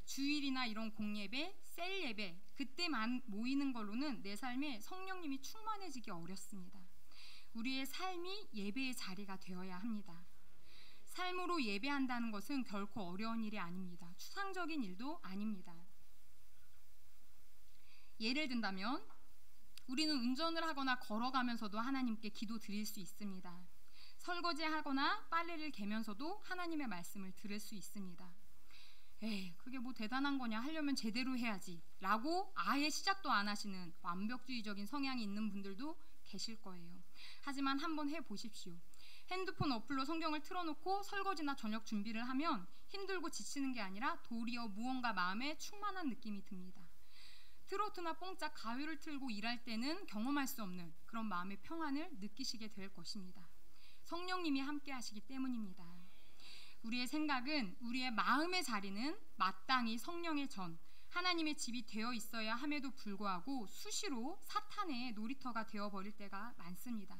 주일이나 이런 공예배, 셀 예배, 그때만 모이는 걸로는 내 삶에 성령님이 충만해지기 어렵습니다. 우리의 삶이 예배의 자리가 되어야 합니다. 삶으로 예배한다는 것은 결코 어려운 일이 아닙니다. 추상적인 일도 아닙니다. 예를 든다면 우리는 운전을 하거나 걸어가면서도 하나님께 기도 드릴 수 있습니다. 설거지하거나 빨래를 개면서도 하나님의 말씀을 들을 수 있습니다. 그게 뭐 대단한 거냐, 하려면 제대로 해야지 라고 아예 시작도 안 하시는 완벽주의적인 성향이 있는 분들도 계실 거예요. 하지만 한번 해보십시오. 핸드폰 어플로 성경을 틀어놓고 설거지나 저녁 준비를 하면 힘들고 지치는 게 아니라 도리어 무언가 마음에 충만한 느낌이 듭니다. 트로트나 뽕짝, 가요를 틀고 일할 때는 경험할 수 없는 그런 마음의 평안을 느끼시게 될 것입니다. 성령님이 함께 하시기 때문입니다. 우리의 생각은, 우리의 마음의 자리는 마땅히 성령의 전, 하나님의 집이 되어 있어야 함에도 불구하고 수시로 사탄의 놀이터가 되어버릴 때가 많습니다.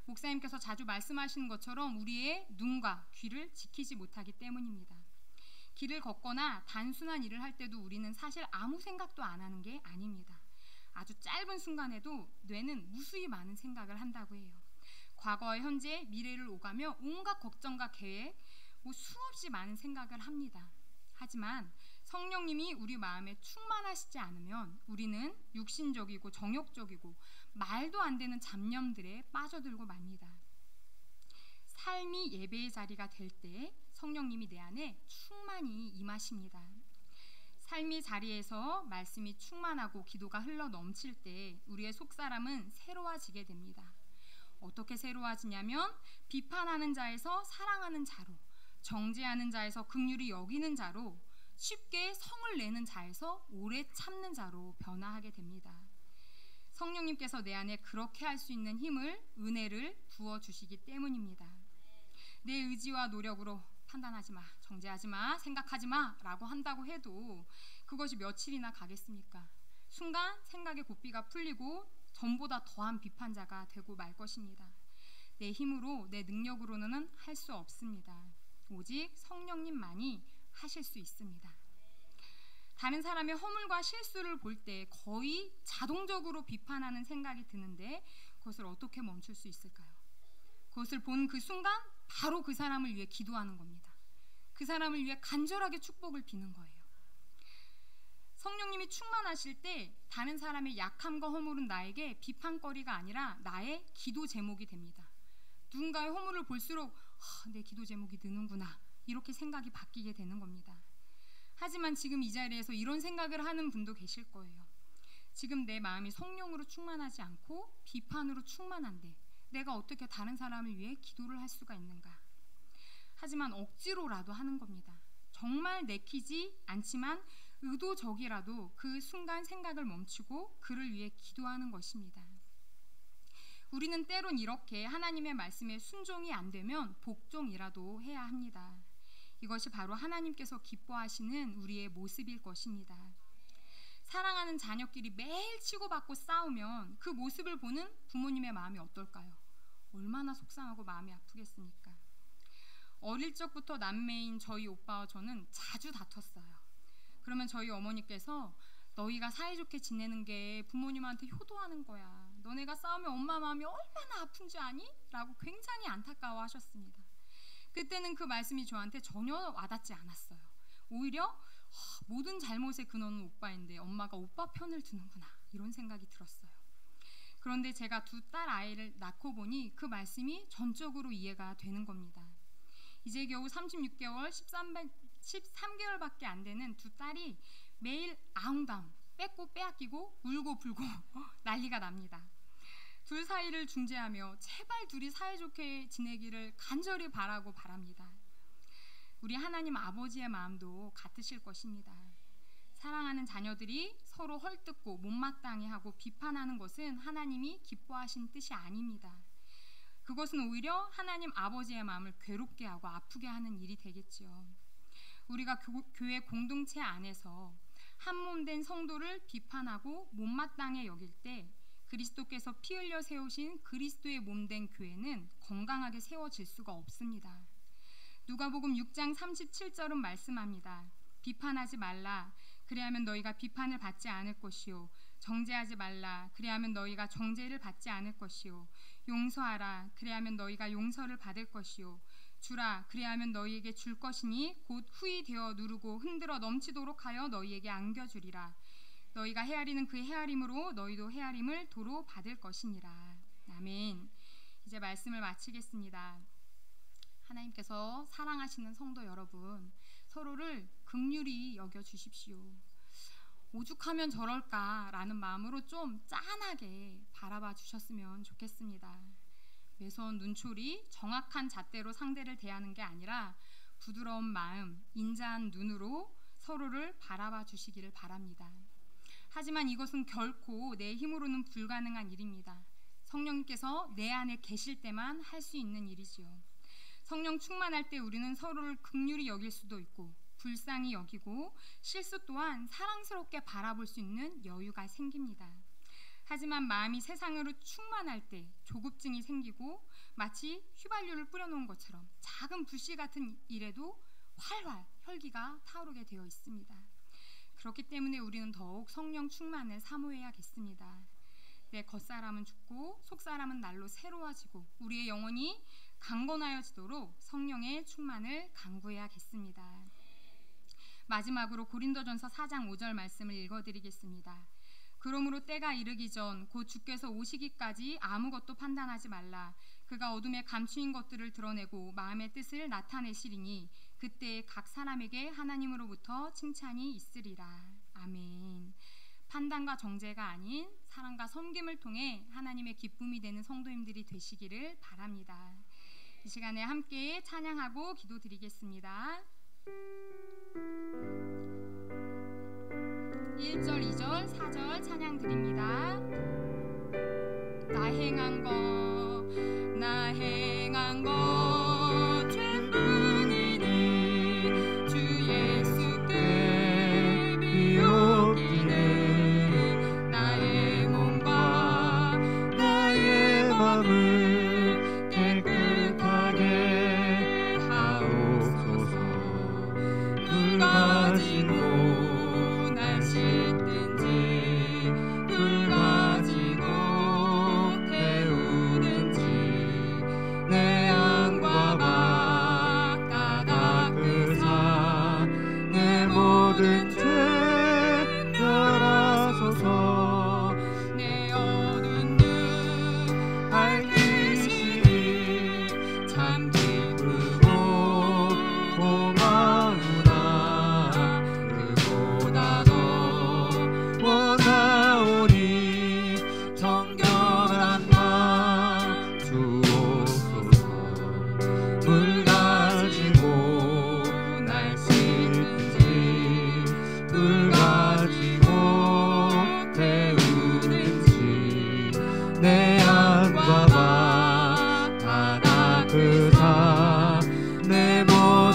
목사님께서 자주 말씀하시는 것처럼 우리의 눈과 귀를 지키지 못하기 때문입니다. 길을 걷거나 단순한 일을 할 때도 우리는 사실 아무 생각도 안 하는 게 아닙니다. 아주 짧은 순간에도 뇌는 무수히 많은 생각을 한다고 해요. 과거와 현재, 미래를 오가며 온갖 걱정과 계획, 수없이 많은 생각을 합니다. 하지만 성령님이 우리 마음에 충만하시지 않으면 우리는 육신적이고 정욕적이고 말도 안 되는 잡념들에 빠져들고 맙니다. 삶이 예배의 자리가 될 때 성령님이 내 안에 충만히 임하십니다. 삶의 자리에서 말씀이 충만하고 기도가 흘러 넘칠 때 우리의 속사람은 새로워지게 됩니다. 어떻게 새로워지냐면 비판하는 자에서 사랑하는 자로, 정죄하는 자에서 긍휼히 여기는 자로, 쉽게 성을 내는 자에서 오래 참는 자로 변화하게 됩니다. 성령님께서 내 안에 그렇게 할 수 있는 힘을, 은혜를 부어주시기 때문입니다. 내 의지와 노력으로 판단하지 마, 정죄하지 마, 생각하지 마 라고 한다고 해도 그것이 며칠이나 가겠습니까? 순간 생각의 고삐가 풀리고 전보다 더한 비판자가 되고 말 것입니다. 내 힘으로, 내 능력으로는 할 수 없습니다. 오직 성령님만이 하실 수 있습니다. 다른 사람의 허물과 실수를 볼 때 거의 자동적으로 비판하는 생각이 드는데 그것을 어떻게 멈출 수 있을까요? 그것을 본 그 순간 바로 그 사람을 위해 기도하는 겁니다. 그 사람을 위해 간절하게 축복을 비는 거예요. 성령님이 충만하실 때 다른 사람의 약함과 허물은 나에게 비판거리가 아니라 나의 기도 제목이 됩니다. 누군가의 허물을 볼수록 내 기도 제목이 느는구나, 이렇게 생각이 바뀌게 되는 겁니다. 하지만 지금 이 자리에서 이런 생각을 하는 분도 계실 거예요. 지금 내 마음이 성령으로 충만하지 않고 비판으로 충만한데 내가 어떻게 다른 사람을 위해 기도를 할 수가 있는가? 하지만 억지로라도 하는 겁니다. 정말 내키지 않지만 의도적이라도 그 순간 생각을 멈추고 그를 위해 기도하는 것입니다. 우리는 때론 이렇게 하나님의 말씀에 순종이 안 되면 복종이라도 해야 합니다. 이것이 바로 하나님께서 기뻐하시는 우리의 모습일 것입니다. 사랑하는 자녀끼리 매일 치고받고 싸우면 그 모습을 보는 부모님의 마음이 어떨까요? 얼마나 속상하고 마음이 아프겠습니까? 어릴 적부터 남매인 저희 오빠와 저는 자주 다퉜어요. 그러면 저희 어머니께서 너희가 사이좋게 지내는 게 부모님한테 효도하는 거야. 너네가 싸우면 엄마 마음이 얼마나 아픈 줄 아니? 라고 굉장히 안타까워 하셨습니다. 그때는 그 말씀이 저한테 전혀 와닿지 않았어요. 오히려 모든 잘못의 근원은 오빠인데 엄마가 오빠 편을 드는구나, 이런 생각이 들었어요. 그런데 제가 두 딸 아이를 낳고 보니 그 말씀이 전적으로 이해가 되는 겁니다. 이제 겨우 36개월, 13개월밖에 안 되는 두 딸이 매일 아웅다웅, 뺏고 빼앗기고 울고 불고 난리가 납니다. 둘 사이를 중재하며 제발 둘이 사이좋게 지내기를 간절히 바랍니다. 우리 하나님 아버지의 마음도 같으실 것입니다. 사랑하는 자녀들이 서로 헐뜯고 못마땅해 하고 비판하는 것은 하나님이 기뻐하신 뜻이 아닙니다. 그것은 오히려 하나님 아버지의 마음을 괴롭게 하고 아프게 하는 일이 되겠지요. 우리가 교회 공동체 안에서 한몸된 성도를 비판하고 못마땅해 여길 때 그리스도께서 피 흘려 세우신 그리스도의 몸된 교회는 건강하게 세워질 수가 없습니다. 누가복음 6장 37절은 말씀합니다. 비판하지 말라, 그리하면 너희가 비판을 받지 않을 것이요. 정죄하지 말라, 그리하면 너희가 정죄를 받지 않을 것이요. 용서하라, 그리하면 너희가 용서를 받을 것이요. 주라, 그리하면 너희에게 줄 것이니 곧 후히 되어 누르고 흔들어 넘치도록 하여 너희에게 안겨주리라. 너희가 헤아리는 그 헤아림으로 너희도 헤아림을 도로 받을 것이니라. 아멘. 이제 말씀을 마치겠습니다. 하나님께서 사랑하시는 성도 여러분, 서로를 긍휼히 여겨주십시오. 오죽하면 저럴까라는 마음으로 좀 짠하게 바라봐 주셨으면 좋겠습니다. 매서운 눈초리, 정확한 잣대로 상대를 대하는 게 아니라 부드러운 마음, 인자한 눈으로 서로를 바라봐 주시기를 바랍니다. 하지만 이것은 결코 내 힘으로는 불가능한 일입니다. 성령님께서 내 안에 계실 때만 할 수 있는 일이지요. 성령 충만할 때 우리는 서로를 긍휼히 여길 수도 있고 불쌍히 여기고 실수 또한 사랑스럽게 바라볼 수 있는 여유가 생깁니다. 하지만 마음이 세상으로 충만할 때 조급증이 생기고 마치 휘발유를 뿌려놓은 것처럼 작은 불씨 같은 일에도 활활 혈기가 타오르게 되어 있습니다. 그렇기 때문에 우리는 더욱 성령 충만을 사모해야겠습니다. 내 겉사람은 죽고 속사람은 날로 새로워지고 우리의 영혼이 강건하여지도록 성령의 충만을 간구해야겠습니다. 마지막으로 고린도전서 4장 5절 말씀을 읽어드리겠습니다. 그러므로 때가 이르기 전 곧 주께서 오시기까지 아무것도 판단하지 말라. 그가 어둠에 감추인 것들을 드러내고 마음의 뜻을 나타내시리니 그때 각 사람에게 하나님으로부터 칭찬이 있으리라. 아멘. 판단과 정죄가 아닌 사랑과 섬김을 통해 하나님의 기쁨이 되는 성도님들이 되시기를 바랍니다. 이 시간에 함께 찬양하고 기도드리겠습니다. 1절, 2절, 4절 찬양 드립니다. 나 행한 것 죄뿐이니 주 예수께 비옵기는 나의 몸과 나의 맘을 깨끗하게 하옵소서. 물 가지고 날 씻든지 물 가지고 태우든지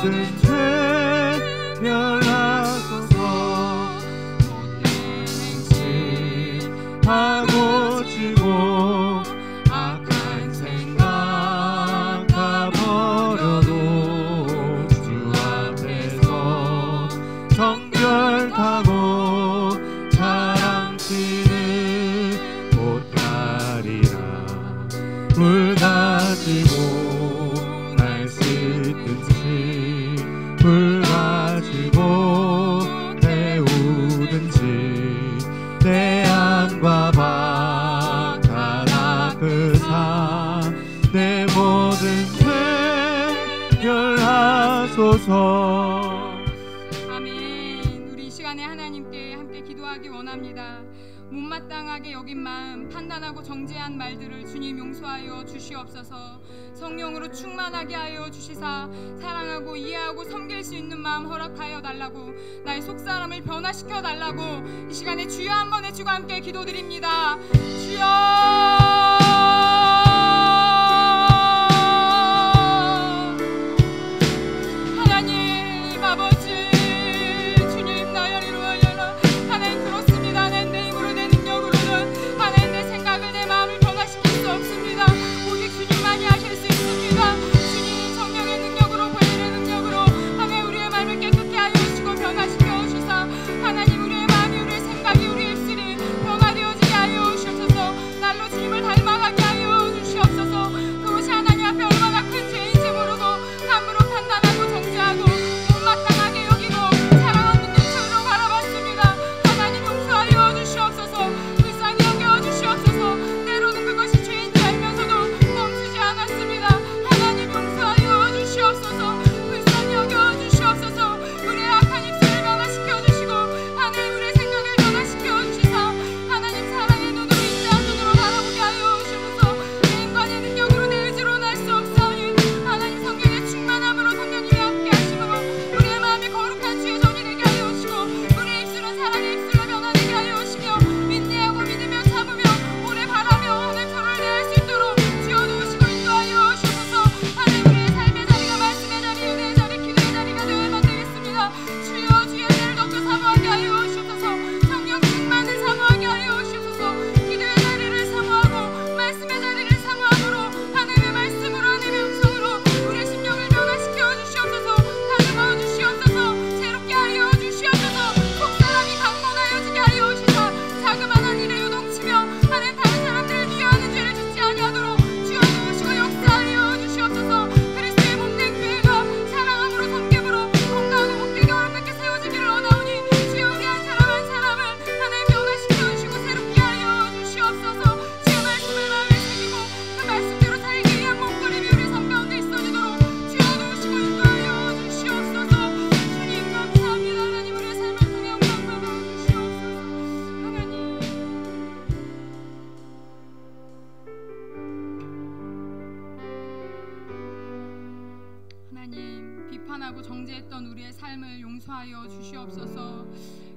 모든 죄 멸하소서. 못된 행실하고 지고 악한 생각 다 버려도 주 앞에서 정결하고 자랑치는 못하리라. 불 가지고 날 쓰든지 불 가지고 태우든지 내 안과 박하나 그사 내 모든 죄 멸하소서. 아멘. 우리 이 시간에 하나님께 함께 기도하기 원합니다. 못마땅하게 여긴 마음, 판단하고 정죄한 말들을 주님 용서하여 주시옵소서. 성령으로 충만하게 하여 주시사 사랑하고 이해하고 섬길 수 있는 마음 허락하여 달라고, 나의 속사람을 변화시켜 달라고 이 시간에 주여 한번 외치고 함께 기도드립니다. 주여! 비판하고 정죄했던 우리의 삶을 용서하여 주시옵소서.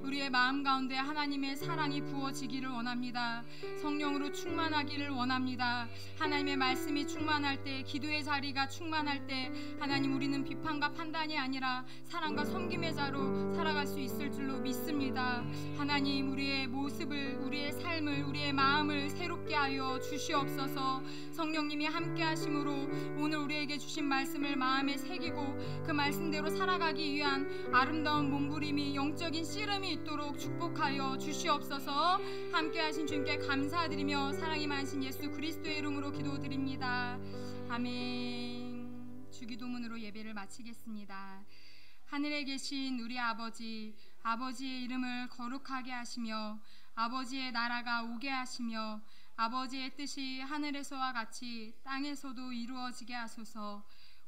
우리의 마음 가운데 하나님의 사랑이 부어지기를 원합니다. 성령으로 충만하기를 원합니다. 하나님의 말씀이 충만할 때, 기도의 자리가 충만할 때 하나님, 우리는 비판과 판단이 아니라 사랑과 섬김의 자로 살아갈 수 있을 줄로 믿습니다. 하나님, 우리의 모습을, 우리의 삶을, 우리의 마음을 새롭게 하여 주시옵소서. 성령님이 함께 하심으로 오늘 우리에게 주신 말씀을 마음에 새기고 그 말씀대로 살아가기 위한 아름다운 몸부림이, 영적인 씨름이 있도록 축복하여 주시옵소서. 함께 하신 주님께 감사드리며 사랑이 많으신 예수 그리스도의 이름으로 기도드립니다. 아멘. 주기도문으로 예배를 마치겠습니다. 하늘에 계신 우리 아버지, 아버지의 이름을 거룩하게 하시며 아버지의 나라가 오게 하시며 아버지의 뜻이 하늘에서와 같이 땅에서도 이루어지게 하소서.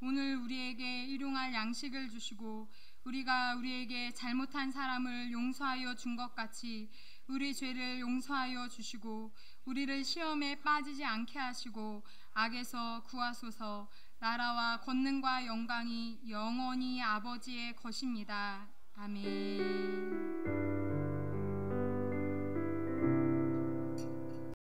오늘 우리에게 일용할 양식을 주시고 우리가 우리에게 잘못한 사람을 용서하여 준 것 같이 우리 죄를 용서하여 주시고 우리를 시험에 빠지지 않게 하시고 악에서 구하소서. 나라와 권능과 영광이 영원히 아버지의 것입니다. 아멘.